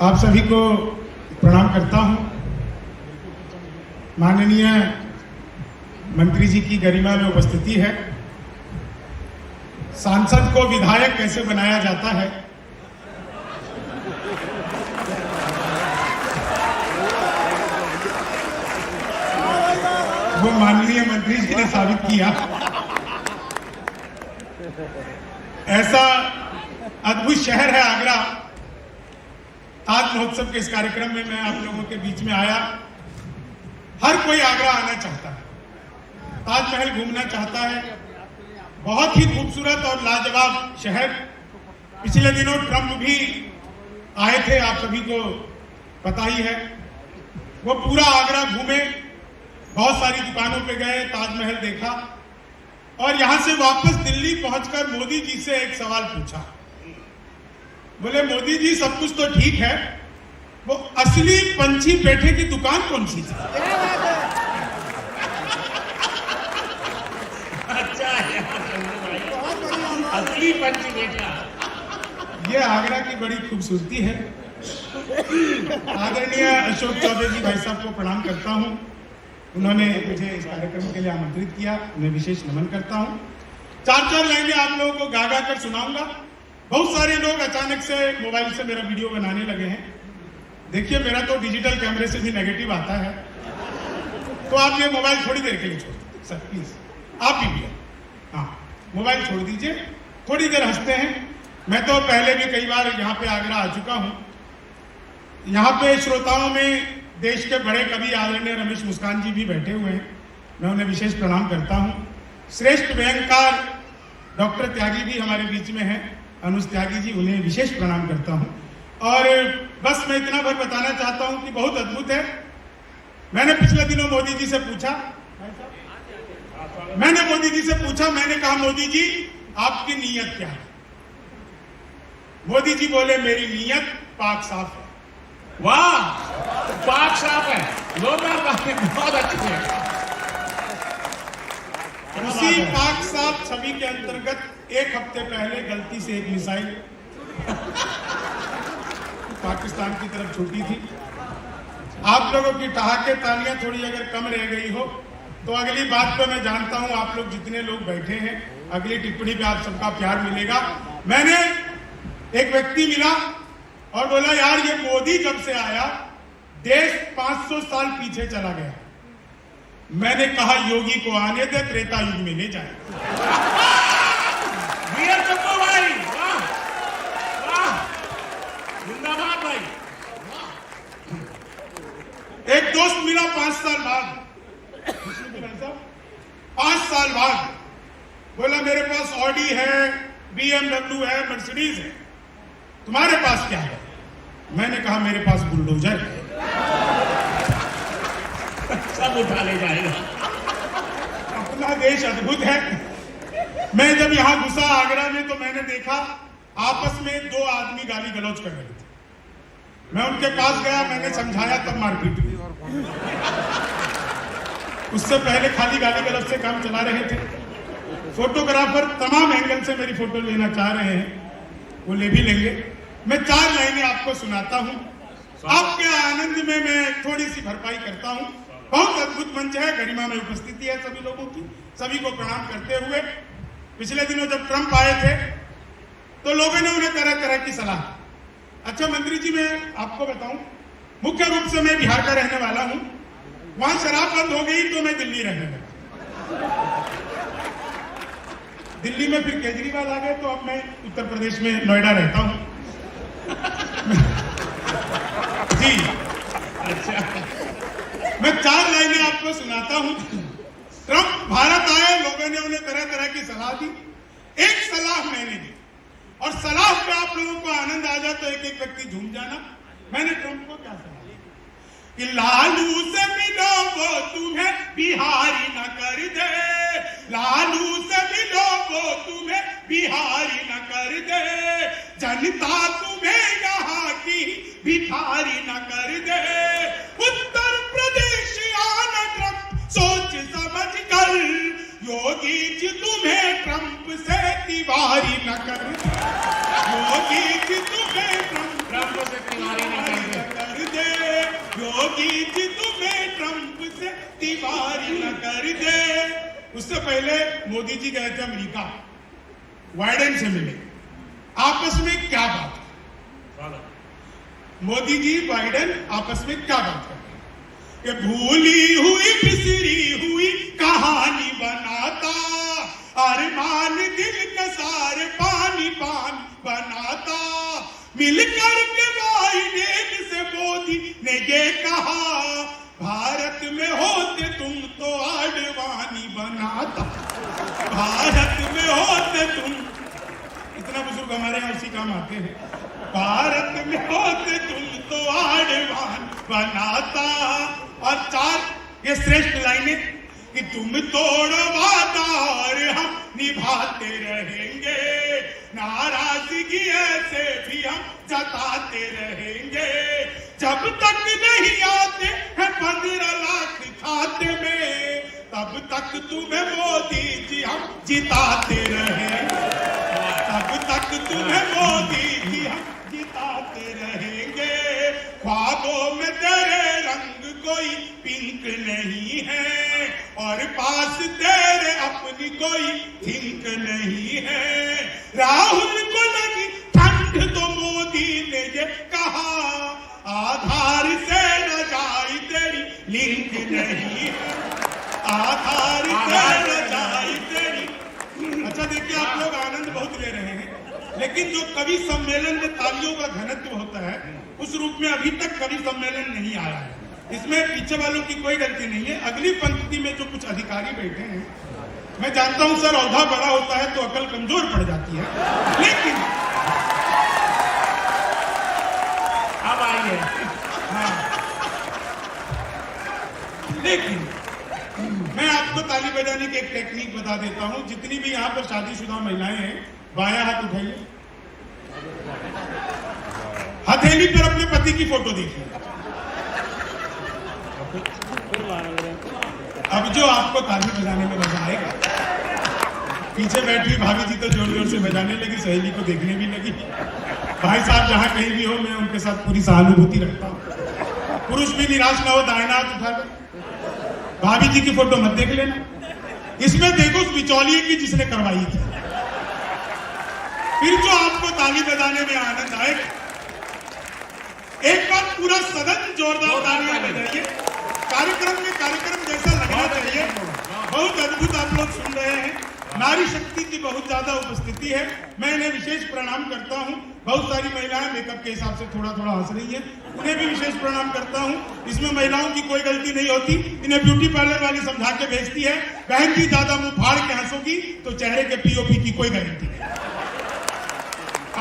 आप सभी को प्रणाम करता हूं। माननीय मंत्री जी की गरिमा में उपस्थिति है। सांसद को विधायक कैसे बनाया जाता है, वो माननीय मंत्री जी ने साबित किया। ऐसा अद्भुत शहर है आगरा। ताज महोत्सव के इस कार्यक्रम में मैं आप लोगों के बीच में आया। हर कोई आगरा आना चाहता है, ताजमहल घूमना चाहता है। बहुत ही खूबसूरत और लाजवाब शहर। पिछले दिनों ट्रंप भी आए थे, आप सभी को पता ही है। वो पूरा आगरा घूमे, बहुत सारी दुकानों पे गए, ताजमहल देखा और यहां से वापस दिल्ली पहुंचकर मोदी जी से एक सवाल पूछा। बोले, मोदी जी सब कुछ तो ठीक है, वो असली पंछी पेठे की दुकान कौन सी थी? अच्छा है, असली पंछी पेठा। ये आगरा की बड़ी खूबसूरती है। आदरणीय अशोक चौबे जी भाई साहब को प्रणाम करता हूं। उन्होंने मुझे इस कार्यक्रम के लिए आमंत्रित किया, उन्हें विशेष नमन करता हूं। चार लाइनें आप लोगों को गा कर सुनाऊंगा। बहुत सारे लोग अचानक से मोबाइल से मेरा वीडियो बनाने लगे हैं। देखिए, मेरा तो डिजिटल कैमरे से भी नेगेटिव आता है, तो आप ये मोबाइल थोड़ी देर के लिए छोड़ दीजिए सर, प्लीज। आप भी हाँ, मोबाइल छोड़ दीजिए, थोड़ी देर हंसते हैं। मैं तो पहले भी कई बार यहाँ पे आगरा आ चुका हूँ। यहाँ पे श्रोताओं में देश के बड़े कवि आदरणीय रमेश मुस्कान जी भी बैठे हुए हैं, मैं उन्हें विशेष प्रणाम करता हूँ। श्रेष्ठ व्यंगकार डॉक्टर त्यागी भी हमारे बीच में हैं, अनुज त्यागी जी, उन्हें विशेष प्रणाम करता हूँ। और बस मैं इतना भर बताना चाहता हूँ कि बहुत अद्भुत है। मैंने पिछले दिनों मोदी जी से पूछा, मैंने कहा मोदी जी आपकी नीयत क्या है? मोदी जी बोले, मेरी नीयत पाक साफ है। वाह, पाक साफ है, लोग बहुत अच्छे हैं। उसी पाक साफ छवि के अंतर्गत एक हफ्ते पहले गलती से एक मिसाइल पाकिस्तान की तरफ छूटी थी। आप लोगों की ठहाके तालियां थोड़ी अगर कम रह गई हो तो अगली बात पे मैं जानता हूं आप लोग जितने लोग बैठे हैं, अगली टिप्पणी पे आप सबका प्यार मिलेगा। मैंने एक व्यक्ति मिला और बोला, यार ये मोदी जब से आया देश 500 साल पीछे चला गया। मैंने कहा, योगी को आने दे, त्रेता युग में ले जाए। वीर चप्पू भाई, वाह वाह, जिंदाबाद भाई। एक दोस्त मिला 5 साल बाद, 5 साल बाद बोला, मेरे पास ऑडी है, BMW है, मर्सिडीज है, तुम्हारे पास क्या है? मैंने कहा, मेरे पास बुलडोजर है। सब उठा ले जाएगा। अपना देश अद्भुत है। मैं जब यहां घुसा आगरा में तो मैंने देखा आपस में 2 आदमी गाली गलौज कर रहे थे। मैं उनके पास गया, मैंने समझाया, तब मारपीट हुई। उससे पहले खाली गाली गलौज से काम चला रहे थे। फोटोग्राफर तमाम एंगल से मेरी फोटो लेना चाह रहे हैं, वो ले भी लेंगे। मैं 4 लाइनें आपको सुनाता हूं, आपके आनंद में मैं थोड़ी सी भरपाई करता हूं। बहुत अद्भुत मंच है, गरिमा में उपस्थिति है सभी लोगों की। सभी को प्रणाम करते हुए, पिछले दिनों जब ट्रंप आए थे तो लोगों ने उन्हें तरह तरह की सलाह। अच्छा मंत्री जी, मैं आपको बताऊं, मुख्य रूप से मैं बिहार का रहने वाला हूं। वहां शराब बंद हो गई तो मैं दिल्ली रहने लगा। दिल्ली में फिर केजरीवाल आ गए तो अब मैं उत्तर प्रदेश में नोएडा रहता हूं। जी अच्छा, मैं 4 लाइनें आपको सुनाता हूं। ट्रंप भारत आए, लोगों ने उन्हें तरह तरह की सलाह दी। एक सलाह मैंने दी और सलाह पे आप लोगों को आनंद आ जाए तो एक एक व्यक्ति झूम जाना। मैंने ट्रंप को क्या सलाह दी कि लालू से मिलो वो तुम्हें बिहारी न कर दे, लालू से मिलो वो तुम्हें बिहारी न कर दे, जनता तुम्हें यहाँ की भिखारी न कर दे। उत्तर प्रदेश आना ट्रंप सोच समझ कर, योगी जी तुम्हें ट्रंप से तिवारी न कर, योगी जी तुम्हें ट्रंप ट्रंप से तिवारी न कर दे। कर दे योगी जी तुम्हें ट्रंप से तिवारी न कर दे। उससे पहले मोदी जी गए थे अमेरिका, बाइडेन से मिले, आपस में क्या बात है? मोदी जी बाइडेन आपस में क्या बात करते हैं कि भूली हुई बिसरी हुई कहानी बनाता, अरमान दिल का सारे पानी पानी बनाता। मिलकर के बाइडेन से मोदी ने ये कहा, भारत में होते तुम तो आडवाणी बनाता, भारत में होते तुम। इतना बुजुर्ग हमारे यहाँ उसी काम आते हैं। भारत में होते तुम तो आडवाणी बनाता। और 4 ये श्रेष्ठ लाइनें कि तुम तोड़ो वादा और हम निभाते रहेंगे, नाराजगी ऐसे भी हम जताते रहेंगे, जब तक नहीं आते हैं 15 लाख खाते में, तब तक तुम्हें मोदी जी हम जिताते रहेंगे, तब तक तुम्हें मोदी जी हम जिताते रहेंगे। ख्वाबों में तेरे रंग कोई पिंक नहीं है, और पास तेरे अपनी कोई थिंक नहीं है। राहुल को लगी ठंड तो मोदी ने ये कहा, आधार से न जाए तेरी लिंक नहीं है, आधार से न जाए तेरी। अच्छा देखिए, आप लोग आनंद बहुत ले रहे हैं, लेकिन जो कवि सम्मेलन में तालियों का घनत्व होता है, उस रूप में अभी तक कवि सम्मेलन नहीं आया है। इसमें पीछे वालों की कोई गलती नहीं है। अगली पंक्ति में जो कुछ अधिकारी बैठे हैं, मैं जानता हूं सर, औधा बड़ा होता है तो अकल कमजोर पड़ जाती है, लेकिन अब आइए। हाँ, लेकिन मैं आपको ताली बजाने की एक टेक्निक बता देता हूं। जितनी भी यहाँ पर शादीशुदा महिलाएं हैं, बायां हाथ उठाइए, हथेली पर अपने पति की फोटो देखिए। अब जो आपको ताली बजाने में मजा आएगा, पीछे बैठी भाभी जी तो जोर जोर से बजाने लगी, सहेली को देखने भी लगी। भाई साहब जहां कहीं भी हो, मैं उनके साथ पूरी सहानुभूति रखता हूं। पुरुष भी निराश ना हो, दाहिना हाथ उठा कर भाभी जी की फोटो मत देख लेना, इसमें देखो उस बिचौलिए की जिसने करवाई थी। फिर जो आपको ताली बजाने में आनंद आएगा, एक बार पूरा सदन जोरदार तालियां बजाइए। कार्यक्रम जैसा लगना चाहिए। बहुत अद्भुत आप लोग सुन रहे हैं। नारी शक्ति की बहुत ज्यादा उपस्थिति है। मैं इन्हें विशेष प्रणाम करता हूं। बहुत सारी महिलाएं मेकअप के हिसाब से थोड़ा थोड़ा हंस रही हैं, उन्हें भी विशेष प्रणाम करता हूं। इसमें महिलाओं की कोई गलती नहीं होती। इन्हें ब्यूटी पार्लर वाली समझा के भेजती है, बहन जी ज्यादा मुंह फाड़ के हंसोगी तो चेहरे के पीओपी की कोई गारंटी नहीं।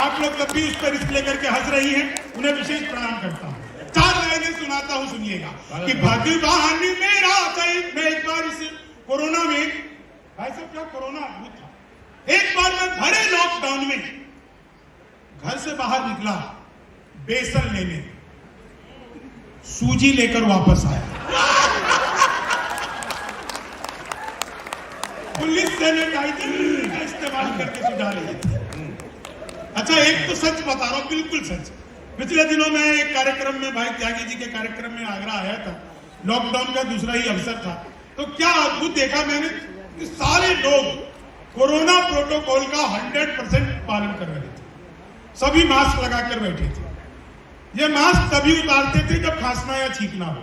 आप लोग तब भी उस पर रिस्क लेकर के हंस रही हैं, उन्हें विशेष प्रणाम करता हूं। 4 लाइनें सुनाता हूं, सुनिएगा। कि भगवान मेरा सहित, मैं एक बार इस कोरोना में, भाई साहब क्या कोरोना अद्भुत था। एक बार मैं भरे लॉकडाउन में घर से बाहर निकला बेसन लेने, सूजी लेकर वापस आया। पुलिस सैनिटाइजर का इस्तेमाल करके सुझा रही थी। अच्छा, एक तो सच बता रहा हूं, बिल्कुल सच। पिछले दिनों में एक कार्यक्रम में, भाई त्यागी जी के कार्यक्रम में आगरा आया था। लॉकडाउन का दूसरा ही अवसर था, तो क्या अद्भुत देखा मैंने कि सारे लोग कोरोना प्रोटोकॉल का 100% पालन कर रहे थे। सभी मास्क लगाकर बैठे थे। ये मास्क तभी उतारते थे जब खांसना या छींकना हो,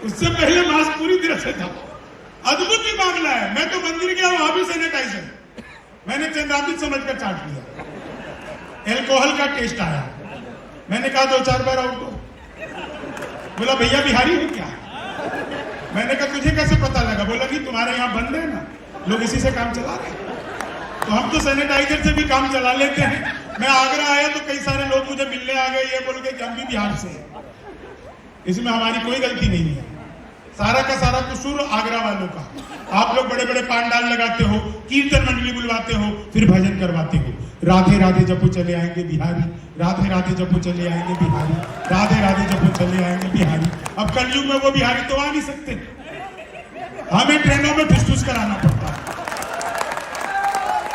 उससे पहले मास्क पूरी तरह से था। अद्भुत ही मामला है। मैं तो मंदिर गया, वहां भी सैनिटाइजर मैंने चंद्रामित समझकर चाट लिया। एल्कोहल का टेस्ट आया, मैंने कहा 2-4 बार आउट हो। बोला भैया बिहारी हो क्या? मैंने कहा तुझे कैसे पता लगा? बोला नहीं तुम्हारे यहाँ बंद है ना, लोग इसी से काम चला रहे हैं, तो हम तो सैनिटाइजर से भी काम चला लेते हैं। मैं आगरा आया तो कई सारे लोग मुझे मिलने आ गए, ये बोल के कि हम भी बिहार से हैं। इसमें हमारी कोई गलती नहीं है, सारा का सारा कसूर आगरा वालों का। आप लोग बड़े बड़े पांडाल लगाते हो, कीर्तन मंडली बुलवाते हो, फिर भजन करवाते हो, राधे राधे जपो चले आएंगे बिहारी, राधे राधे जपो चले आएंगे बिहारी, राधे राधे जपो चले आएंगे बिहारी। अब कलयुग में वो बिहारी तो आ नहीं सकते, हमें ट्रेनों में ठुस कराना पड़ता है।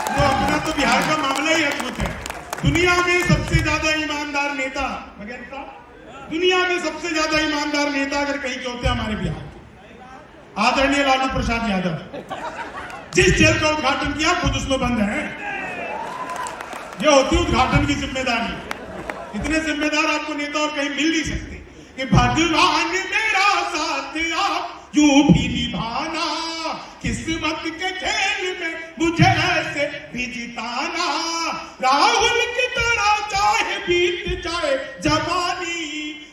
तो अपना तो बिहार का मामला ही अद्भुत है। दुनिया में सबसे ज्यादा ईमानदार नेता बगैर साहब, दुनिया में सबसे ज्यादा ईमानदार नेता अगर कहीं के होते हैं हमारे बिहार के, आदरणीय लालू प्रसाद यादव। जिस जेल का उद्घाटन किया खुद उसमें बंद है। यह होती उद्घाटन की जिम्मेदारी। इतने जिम्मेदार आपको नेता और कहीं मिल नहीं सकते कि भगवान मेरा साथ आप यूं भी निभाना, किस्मत के खेल में मुझे ऐसे भी जिताना, राहुल की तरह चाहे बीत जाए जवानी,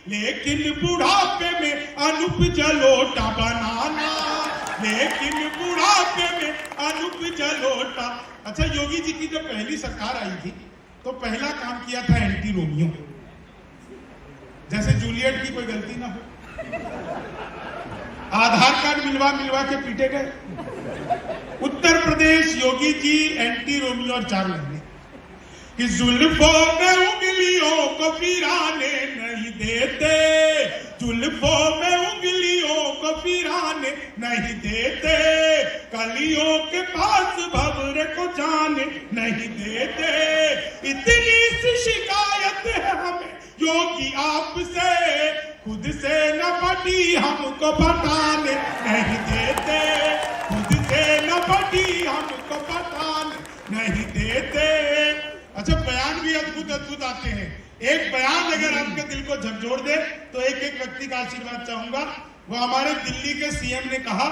लेकिन बुढ़ापे में अनूप जलोटा बनाना, लेकिन बुढ़ापे में अनूप जलोटा। अच्छा, योगी जी की जब पहली सरकार आई थी तो पहला काम किया था एंटी रोमियो, जैसे जूलियट की कोई गलती ना हो, आधार कार्ड मिलवा के पीटे गए। उत्तर प्रदेश योगी जी एंटी रोमियो और 4 महीने कि जुल्फों में उंगलियों को फिराने नहीं देते, जुल्फों में उंगलियों को फिराने नहीं देते, कलियों के पास भंवरे को जाने नहीं देते, इतनी सी शिकायत है हमें योगी आपसे, खुद से न पटी हमको बताने नहीं देते, खुद से न पटी हमको बताने नहीं देते। अच्छा, बयान भी अद्भुत अद्भुत आते हैं। एक बयान अगर आपके दिल को झकझोर दे तो एक एक व्यक्ति का आशीर्वाद चाहूंगा। वो हमारे दिल्ली के सीएम ने कहा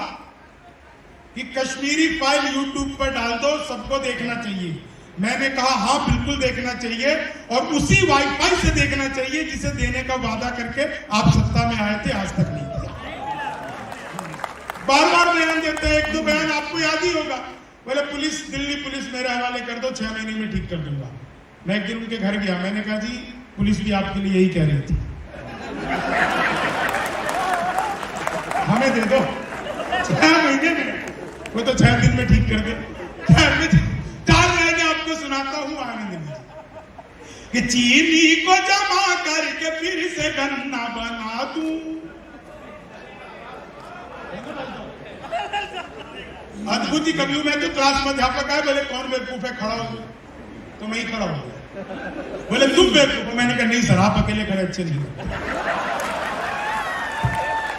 कि कश्मीरी फाइल यूट्यूब पर डाल दो, सबको देखना चाहिए। मैंने कहा हाँ बिल्कुल देखना चाहिए, और उसी वाईफाई से देखना चाहिए जिसे देने का वादा करके आप सत्ता में आए थे, आज तक नहीं किया। बार बार बयान देते हैं, 1-2 बयान आपको याद ही होगा। बोले पुलिस, दिल्ली पुलिस मेरे हवाले कर दो, 6 महीने में ठीक कर दूंगा। मैं एक दिन उनके घर गया, मैंने कहा जी पुलिस भी आपके लिए यही कह रही थी, हमें दे दो 6 महीने में। वो तो 6 दिन में ठीक कर दे। 4 महीने आपको सुनाता हूं आनंद लीजिए कि चीनी को जमा करके फिर से गन्ना बना दूं। अद्भुत ही कभी मैं तो क्लास में अध्यापक आए, बोले कौन बेवकूफ है, खड़ा हो। तो मैं ही खड़ा हो गया। बोले तुम बेवकूफ हो। मैंने कहा नहीं सर, आप अकेले खड़े अच्छे नहीं।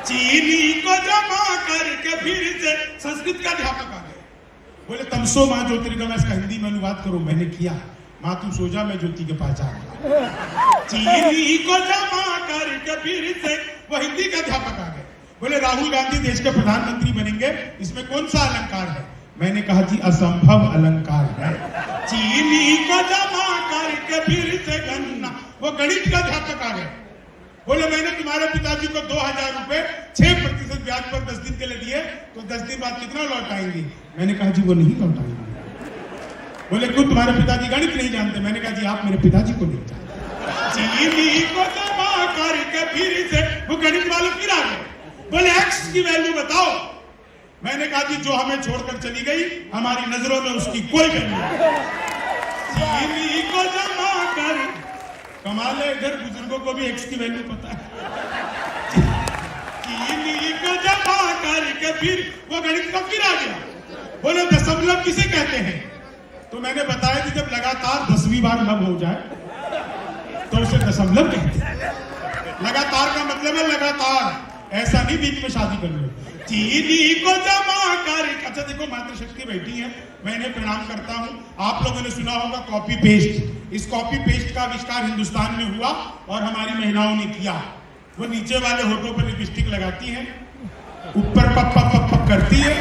चीनी को जमा करके फिर से संस्कृत का अध्यापक आ गए। बोले तमसो माँ ज्योतिर्गमय, मैं इसका हिंदी में अनुवाद करूं। मैंने किया। माँ तुम सो जा, मैं ज्योति के पास जाऊंगा। चीनी को जमा करके फिर से वो हिंदी का अध्यापक आ गए। बोले राहुल गांधी देश के प्रधानमंत्री बनेंगे, इसमें कौन सा अलंकार है? मैंने कहा जी असंभव अलंकार है। चीनी को जमा करके फिर से गन्ना। वो गणित का अध्यापक आ गए। बोले मैंने तुम्हारे पिताजी को 2000 रुपए 6% ब्याज पर 10 दिन के लिए दिए, तो 10 दिन बाद कितना लौटाएंगे? मैंने कहा जी वो नहीं लौटाएंगे। बोले क्यों, तुम्हारे पिताजी गणित नहीं जानते? मैंने कहा जी आप मेरे पिताजी को नहीं जानते। चीनी को जमा करके फिर से वो गणित वाले फिर आ गए। बोले एक्स की वैल्यू बताओ। मैंने कहा जी जो हमें छोड़कर चली गई, हमारी नजरों में उसकी कोई वैल्यू नहीं। चीनी को जमा कर, कमाल है, इधर बुजुर्गों को भी एक्स की वैल्यू पता है। चीनी को जमा करके फिर वो गणित का फिर आ गया। बोले दशमलव किसे कहते हैं? तो मैंने बताया कि जब लगातार 10वीं बार लब हो जाए तो उसे दशमलव कहते हैं। लगातार का मतलब है लगातार, ऐसा नहीं बीच में शादी कर लो। चीनी को जमा कर। अच्छा देखो, मातृशक्ति बैठी है, मैं इन्हें प्रणाम करता हूं। आप लोगों ने सुना होगा कॉपी पेस्ट। इस कॉपी पेस्ट का आविष्कार हिंदुस्तान में हुआ और हमारी महिलाओं ने किया। वो नीचे वाले होठों पर लिपस्टिक लगाती है, ऊपर पप पप पप पप करती है,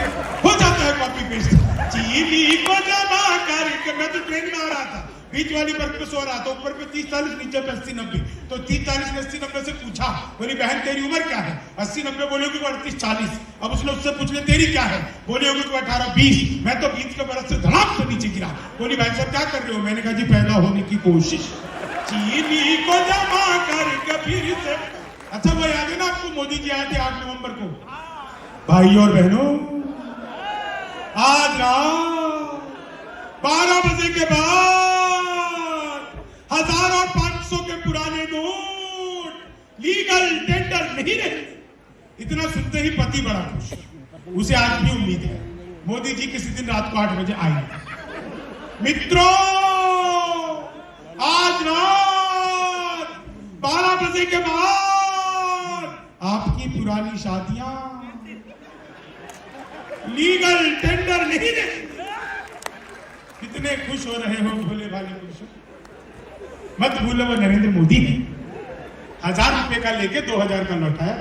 हो जाता है कॉपी पेस्ट। चीनी को जमा कर। मैं तो ट्रेन में आ रहा था, बीच वाली बर्थ पे सो रहा था, ऊपर पे 30-40, नीचे पे 80-90। तो 30-40 में 80-90 से पूछा, बोली बहन तेरी उम्र क्या है? 80-90 बोले होगी 38-40। अब उसने उससे पूछ लिया तेरी क्या है? बोले होगी 18-20। मैं तो 20 के बरस से धड़ाम से नीचे गिरा। बोली भाई साहब क्या कर रहे हो? मैंने कहा जी पैदा होने की कोशिश। चीनी को जमा करके फिर से। अच्छा वो याद है ना आपको, मोदी जी आए थे 8 नवंबर को। भाई और बहनों, आज रात 12 बजे के बाद 1000 और 500 के पुराने नोट लीगल टेंडर नहीं रहे। इतना सुनते ही पति बड़ा खुश। उसे आज भी उम्मीद है मोदी जी किसी दिन रात को 8 बजे आएंगे। मित्रों, आज रात 12 बजे के बाद आपकी पुरानी शादियां लीगल टेंडर नहीं देंगे। कितने खुश हो रहे हो भोले भाले पुरुषों, मत भूलो वो नरेंद्र मोदी ने 1000 रुपए का लेके 2000 का लौटाया।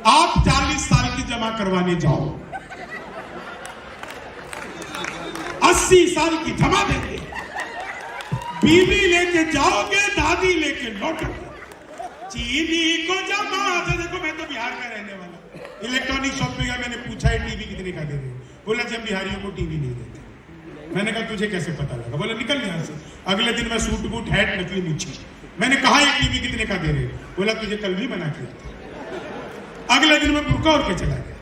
आप 40 साल की जमा करवाने जाओ, 80 साल की जमा देंगे, बीवी लेके जाओगे, दादी लेके लौटोगे। चीनी को जमा तो देखो, मैं तो बिहार का रहने वाला, इलेक्ट्रॉनिक शॉप पे गया, मैंने पूछा है टीवी कितने का दे रहे हो? बोला जब बिहारियों को टीवी नहीं देते। मैंने कहा तुझे कैसे पता लगा? बोला निकल यहां से। अगले दिन मैं सूट बूट हैट नकली मुच्छी। मैंने कहा ये टीवी कितने का दे रहे हो? बोला तुझे कल भी मना किया था। अगले दिन मैं बुर्का और के चला गया।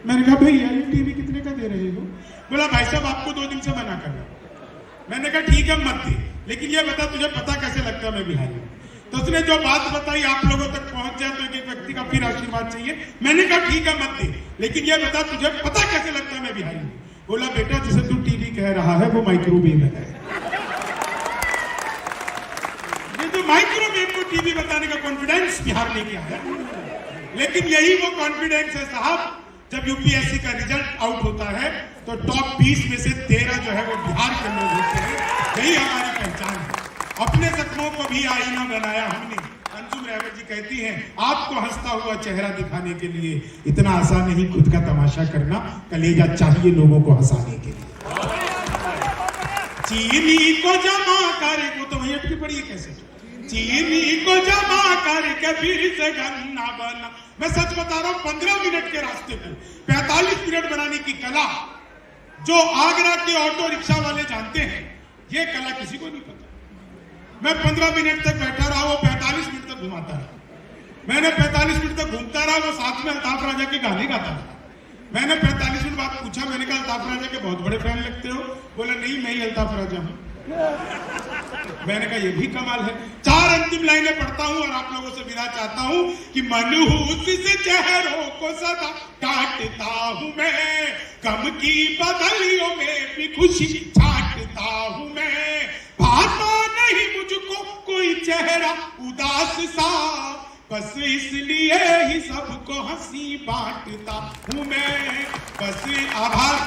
मैंने कहा भैया ये टीवी कितने का दे रहे हो? बोला भाई साहब आपको 2 दिन से मना कर रहा हूं। मैंने कहा ठीक है मत दे, लेकिन ये बता तुझे पता कैसे लगता है मैं बिहारी हूं? तो उसने जो बात बताई आप लोगों तक पहुंच जाए तो एक व्यक्ति का फिर आशीर्वाद चाहिए। मैंने कहा ठीक है मत दे, लेकिन ये बता तुझे पता कैसे लगता है मैं बिहारी हूं? बोला बेटा जिसे तू टीवी कह रहा है वो माइक्रोवेव है। ये जो माइक्रोवेव को टीवी बताने का कॉन्फिडेंस बिहार लेके आया, लेकिन यही वो कॉन्फिडेंस है साहब, जब यूपीएससी का रिजल्ट आउट होता है तो टॉप 20 में से 13 जो है वो बिहार के लोग होते हैं। यही हमारी पहचान है। अपने जख्मों को भी आईना बनाया हमने। अंजुम रहमत जी कहती हैं आपको हंसता हुआ चेहरा दिखाने के लिए इतना आसान नहीं खुद का तमाशा करना, कलेजा चाहिए लोगों को हंसाने के लिए। चीनी को जमा कर, वो तो वही अटकी पड़ी है कैसे? चीनी को जमा करके फिर से गन्ना बना। मैं सच बता रहा हूं, 15 मिनट के रास्ते को 45 मिनट बनाने की कला जो आगरा के ऑटो रिक्शा वाले जानते हैं, ये कला किसी को नहीं पता। मैं 15 मिनट तक बैठा रहा, वो 45 मिनट तक घुमाता रहा। मैंने 45 मिनट तक घूमता रहा, वो साथ में अल्ताफ राजा के गाने गाता रहा। मैंने 45 मिनट बाद पूछा, मैंने कहा अल्ताफ राजा के बहुत बड़े फैन लगते हो? बोला नहीं मैं ही अल्ताफ राजा हूं। मैंने कहा ये भी कमाल है। 4 अंतिम लाइनें पढ़ता हूं और आप लोगों से विदा चाहता हूं कि मनहूस से चेहरों को सदा काटता हूं मैं, गम की बदलियों में भी खुशी छाटता हूं मैं, भाता नहीं मुझको कोई चेहरा उदास सा, बस इसलिए ही सबको हंसी बांटता हूं मैं। बस आभार।